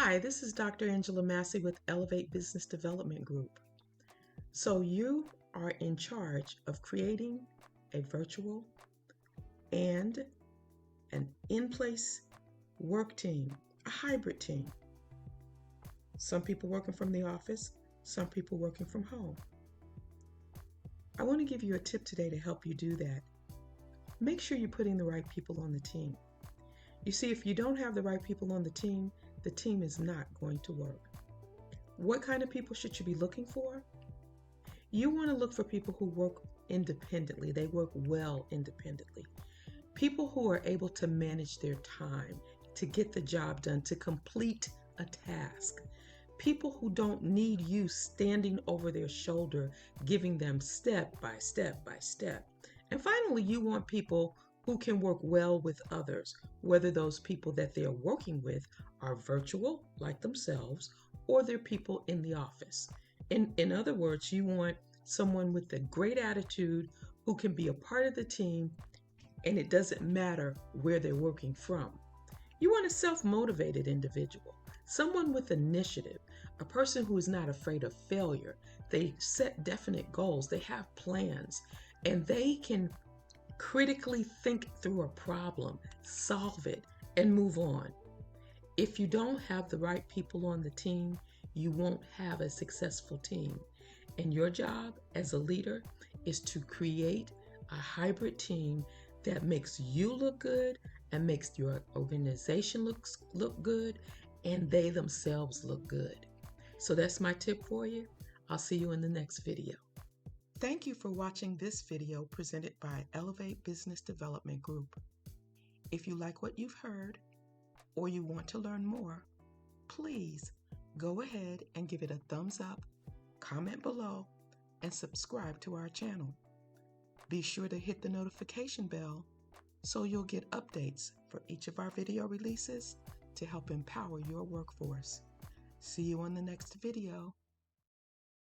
Hi, this is Dr. Angela Massey with Elevate Business Development Group. So you are in charge of creating a virtual and an in-place work team, a hybrid team. Some people working from the office, some people working from home. I want to give you a tip today to help you do that. Make sure you're putting the right people on the team. You see, if you don't have the right people on the team is not going to work. What kind of people should you be looking for? You want to look for people who work independently. They work well independently. People who are able to manage their time, to get the job done, to complete a task. People who don't need you standing over their shoulder, giving them step by step by step. And finally, you want people who can work well with others, whether those people that they're working with are virtual, like themselves, or they're people in the office. In other words, you want someone with a great attitude who can be a part of the team, and it doesn't matter where they're working from. You want a self-motivated individual, someone with initiative, a person who is not afraid of failure. They set definite goals, they have plans, and they can critically think through a problem, solve it, and move on. If you don't have the right people on the team, you won't have a successful team. And your job as a leader is to create a hybrid team that makes you look good and makes your organization look good, and they themselves look good. So that's my tip for you. I'll see you in the next video. Thank you for watching this video presented by Elevate Business Development Group. If you like what you've heard or you want to learn more, please go ahead and give it a thumbs up, comment below, and subscribe to our channel. Be sure to hit the notification bell so you'll get updates for each of our video releases to help empower your workforce. See you on the next video.